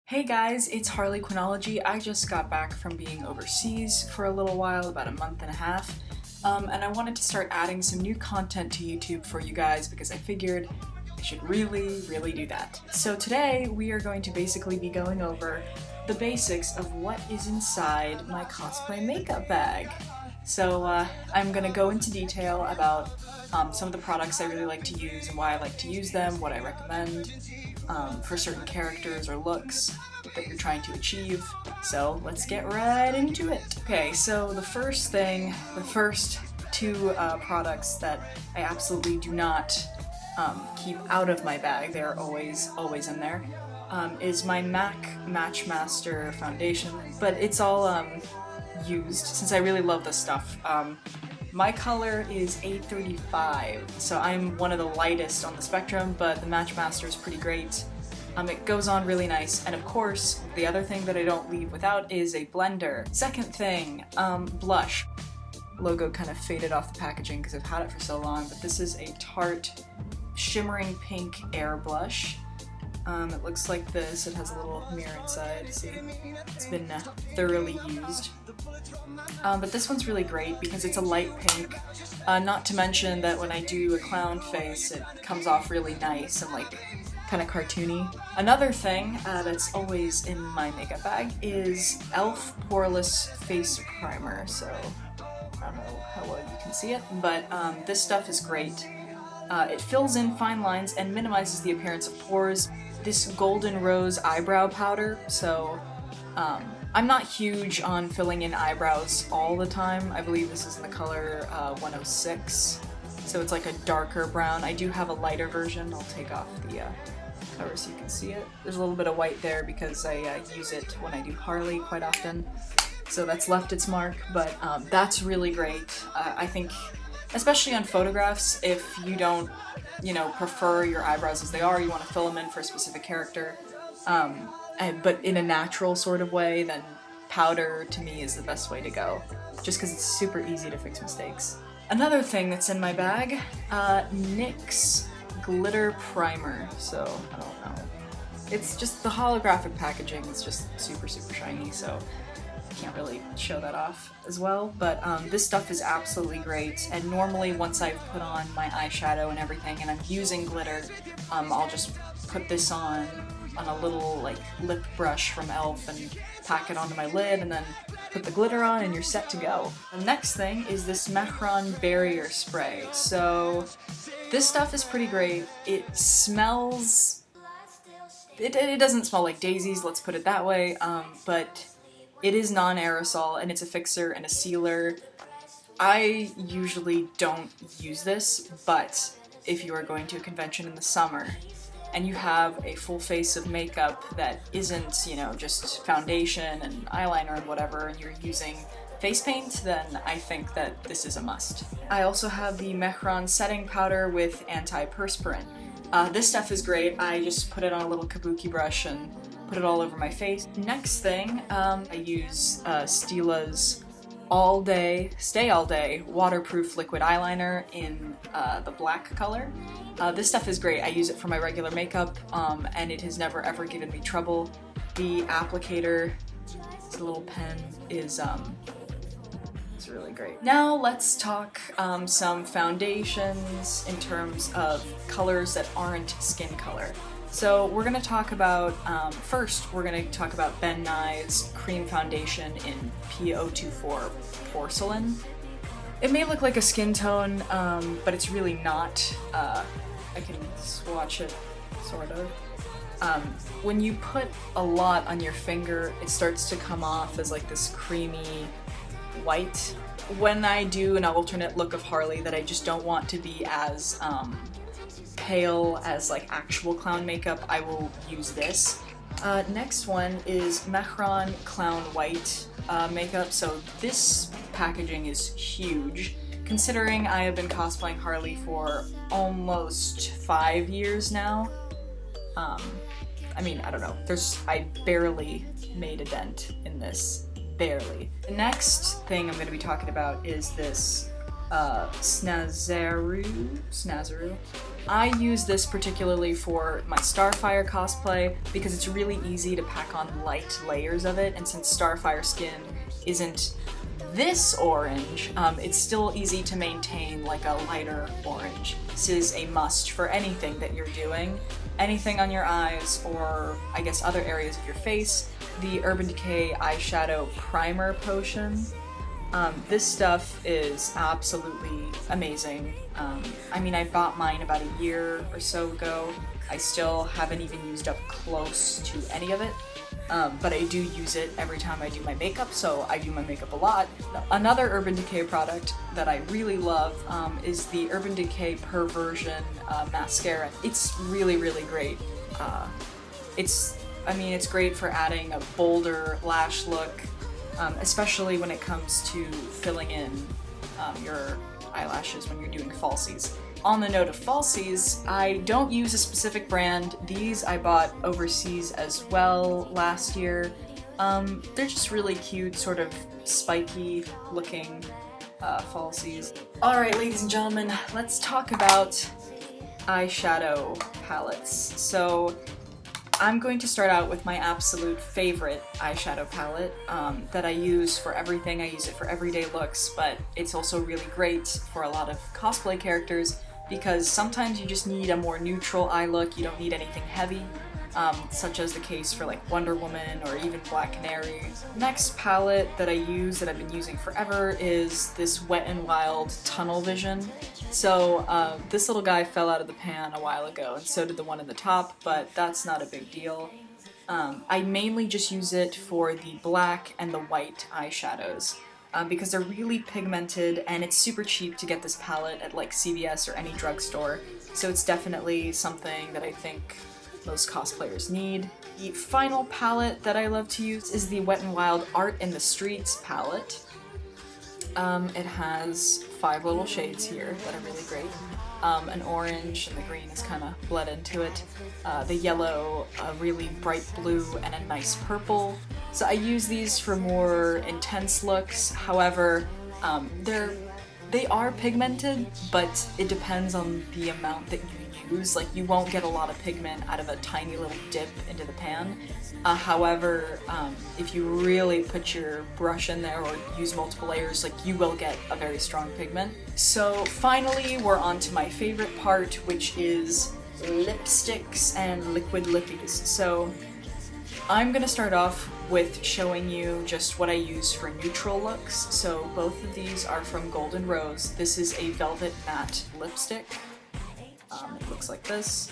Hey guys, it's Harleyquinnology. I just got back from being overseas for a little while, about a month and a half, and I wanted to start adding some new content to YouTube for you guys because I figured I should really do that. So today we are going to basically be going over the basics of what is inside my cosplay makeup bag. So I'm gonna go into detail about some of the products I really like to use and why I like to use them, what I recommend for certain characters or looks that you're trying to achieve. So let's get right into it. Okay, so the first two products that I absolutely do not keep out of my bag, they're always in there, is my MAC Matchmaster foundation, but it's all used since I really love this stuff. My color is 835, so I'm one of the lightest on the spectrum, but the Matchmaster is pretty great. It goes on really nice, and of course, the other thing that I don't leave without is a blender. Second thing, blush. Logo kind of faded off the packaging because I've had it for so long, but this is a Tarte Shimmering Pink Air Blush. It looks like this. It has a little mirror inside. See, it's been thoroughly used. But this one's really great because it's a light pink. Not to mention that when I do a clown face, it comes off really nice and like kind of cartoony. Another thing that's always in my makeup bag is E.L.F. Poreless Face Primer. So I don't know how well you can see it, but this stuff is great. It fills in fine lines and minimizes the appearance of pores. This golden rose eyebrow powder, so I'm not huge on filling in eyebrows all the time. I believe this is in the color 106, so it's like a darker brown. I do have a lighter version. I'll take off the cover so you can see it. There's a little bit of white there because I use it when I do Harley quite often, so that's left its mark, but that's really great. I think especially on photographs, if you don't, prefer your eyebrows as they are, you want to fill them in for a specific character, but in a natural sort of way, then powder to me is the best way to go, just because it's super easy to fix mistakes. Another thing that's in my bag, NYX Glitter Primer. So, I don't know. It's just the holographic packaging is just super shiny, so can't really show that off as well, but this stuff is absolutely great, and normally once I've put on my eyeshadow and everything and I'm using glitter, I'll just put this on a little like lip brush from E.L.F. and pack it onto my lid and then put the glitter on and you're set to go. The next thing is this Mehron barrier spray. So this stuff is pretty great. It smells, it doesn't smell like daisies, let's put it that way, but it is non-aerosol, and it's a fixer and a sealer. I usually don't use this, but if you are going to a convention in the summer and you have a full face of makeup that isn't, just foundation and eyeliner and whatever, and you're using face paint, then I think that this is a must. I also have the Mehron setting powder with antiperspirant. This stuff is great. I just put it on a little kabuki brush and put it all over my face. Next thing, I use Stila's Stay All Day waterproof liquid eyeliner in the black color. This stuff is great. I use it for my regular makeup, and it has never ever given me trouble. The applicator, it's a little pen, is it's really great. Now let's talk some foundations in terms of colors that aren't skin color. So we're going to talk about, first we're going to talk about Ben Nye's cream foundation in P024 Porcelain. It may look like a skin tone, but it's really not. I can swatch it, sort of. When you put a lot on your finger, it starts to come off as like this creamy white. When I do an alternate look of Harley that I just don't want to be as pale as like actual clown makeup, I will use this. Next one is Mehron Clown White makeup. So this packaging is huge, considering I have been cosplaying Harley for almost 5 years now. I mean, I don't know, I barely made a dent in this, barely. The next thing I'm going to be talking about is this Snazaroo. I use this particularly for my Starfire cosplay because it's really easy to pack on light layers of it, and since Starfire skin isn't this orange, it's still easy to maintain like a lighter orange. This is a must for anything that you're doing, anything on your eyes or I guess other areas of your face. The Urban Decay Eyeshadow Primer Potion. This stuff is absolutely amazing. I mean, I bought mine about a year or so ago. I still haven't even used up close to any of it, but I do use it every time I do my makeup, so I do my makeup a lot. Another Urban Decay product that I really love is the Urban Decay Perversion Mascara. It's really, really great. I mean, it's great for adding a bolder lash look, especially when it comes to filling in your eyelashes when you're doing falsies. On the note of falsies, I don't use a specific brand. These I bought overseas as well last year. They're just really cute, sort of spiky looking falsies. Alright, ladies and gentlemen, let's talk about eyeshadow palettes. So I'm going to start out with my absolute favorite eyeshadow palette that I use for everything. I use it for everyday looks, but it's also really great for a lot of cosplay characters because sometimes you just need a more neutral eye look. You don't need anything heavy, such as the case for like Wonder Woman or even Black Canary. Next palette that I use that I've been using forever is this Wet n Wild Tunnel Vision. So this little guy fell out of the pan a while ago, and so did the one in the top, but that's not a big deal. I mainly just use it for the black and the white eyeshadows because they're really pigmented, and it's super cheap to get this palette at like CVS or any drugstore, so it's definitely something that I think most cosplayers need. The final palette that I love to use is the Wet n Wild Art in the Streets palette. It has 5 little shades here that are really great. An orange, and the green is kind of bled into it. The yellow, a really bright blue, and a nice purple. So I use these for more intense looks. However, they are pigmented, but it depends on the amount that you use. Like, you won't get a lot of pigment out of a tiny little dip into the pan. However, if you really put your brush in there or use multiple layers, like, you will get a very strong pigment. So finally, we're on to my favorite part, which is lipsticks and liquid lippies. So I'm gonna start off with showing you just what I use for neutral looks. So both of these are from Golden Rose. This is a Velvet Matte lipstick. It looks like this.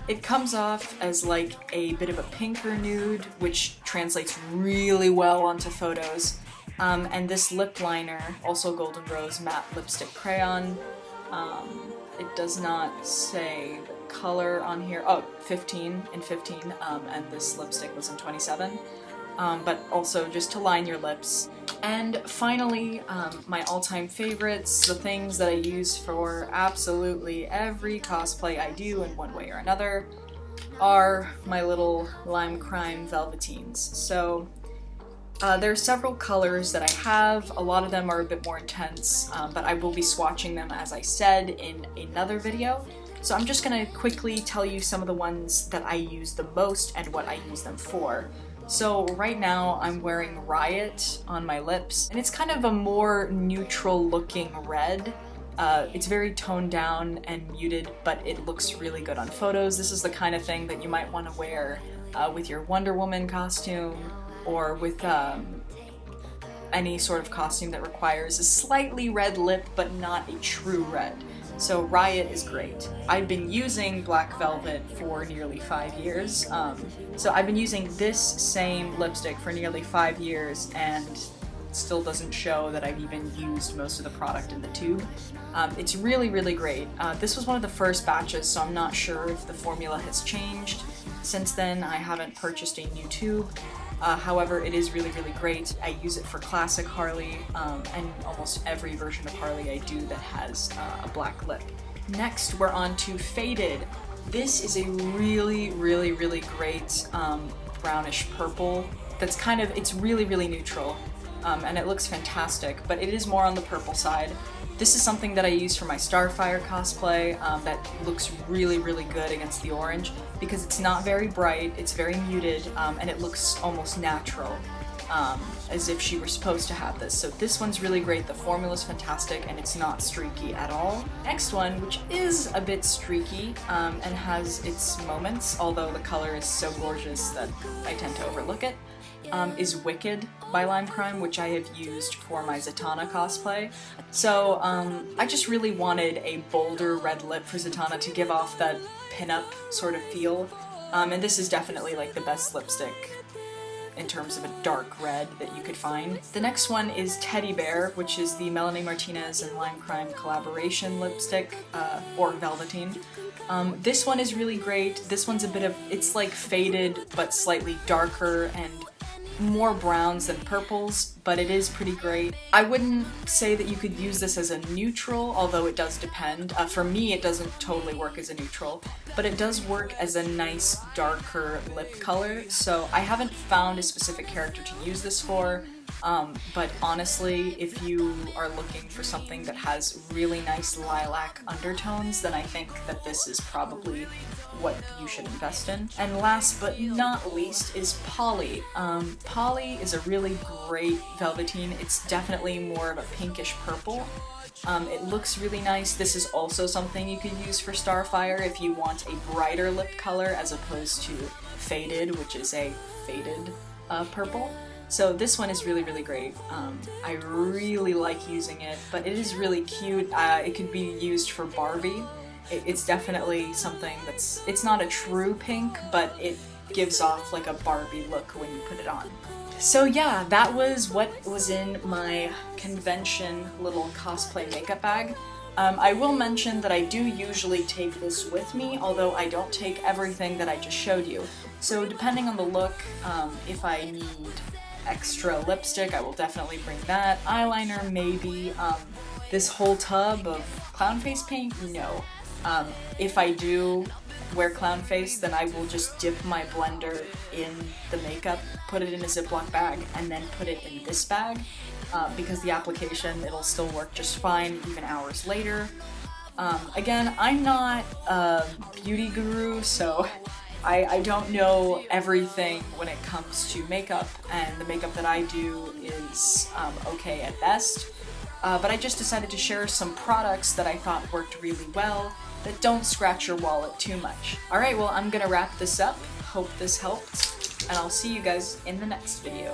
It comes off as like a bit of a pinker nude, which translates really well onto photos. And this lip liner, also Golden Rose Matte Lipstick Crayon. It does not say the color on here. Oh, 15 in 15, and this lipstick was in 27. But also just to line your lips. And finally, my all-time favorites, the things that I use for absolutely every cosplay I do in one way or another, are my little Lime Crime Velvetines. So there are several colors that I have. A lot of them are a bit more intense, but I will be swatching them, as I said, in another video. So I'm just gonna quickly tell you some of the ones that I use the most and what I use them for. So right now I'm wearing Riot on my lips, and it's kind of a more neutral looking red. It's very toned down and muted, but it looks really good on photos. This is the kind of thing that you might want to wear with your Wonder Woman costume, or with any sort of costume that requires a slightly red lip, but not a true red. So Riot is great. I've been using Black Velvet for nearly 5 years. So I've been using this same lipstick for nearly 5 years, and it still doesn't show that I've even used most of the product in the tube. It's really, really great. This was one of the first batches, so I'm not sure if the formula has changed. Since then, I haven't purchased a new tube. However, it is really, really great. I use it for classic Harley, and almost every version of Harley I do that has a black lip. Next, we're on to Faded. This is a really, really, really great brownish purple that's it's really, really neutral, and it looks fantastic, but it is more on the purple side. This is something that I use for my Starfire cosplay that looks really, really good against the orange because it's not very bright, it's very muted, and it looks almost natural, as if she were supposed to have this. So this one's really great, the formula's fantastic, and it's not streaky at all. Next one, which is a bit streaky and has its moments, although the color is so gorgeous that I tend to overlook it, is Wicked by Lime Crime, which I have used for my Zatanna cosplay. So I just really wanted a bolder red lip for Zatanna to give off that pin-up sort of feel, and this is definitely like the best lipstick in terms of a dark red that you could find. The next one is Teddy Bear, which is the Melanie Martinez and Lime Crime collaboration lipstick, or Velvetine. This one is really great. This one's a bit of, it's like faded but slightly darker and more browns than purples, but it is pretty great. I wouldn't say that you could use this as a neutral, although it does depend. For me, it doesn't totally work as a neutral, but it does work as a nice darker lip color, so I haven't found a specific character to use this for, but honestly, if you are looking for something that has really nice lilac undertones, then I think that this is probably what you should invest in. And last but not least is Polly. Polly is a really great Velvetine. It's definitely more of a pinkish purple. It looks really nice. This is also something you could use for Starfire if you want a brighter lip color as opposed to Faded, which is a faded purple. So this one is really, really great. I really like using it, but it is really cute. It could be used for Barbie. It's definitely something that's, it's not a true pink, but it gives off like a Barbie look when you put it on. So yeah, that was what was in my convention little cosplay makeup bag. I will mention that I do usually take this with me, although I don't take everything that I just showed you. So depending on the look, if I need extra lipstick, I will definitely bring that. Eyeliner, maybe. This whole tub of clown face paint, no. If I do wear clown face, then I will just dip my blender in the makeup, put it in a Ziploc bag, and then put it in this bag, because the application, it'll still work just fine even hours later. Again, I'm not a beauty guru, so I don't know everything when it comes to makeup, and the makeup that I do is okay at best. But I just decided to share some products that I thought worked really well, that don't scratch your wallet too much. Alright, well, I'm gonna wrap this up. Hope this helped, and I'll see you guys in the next video.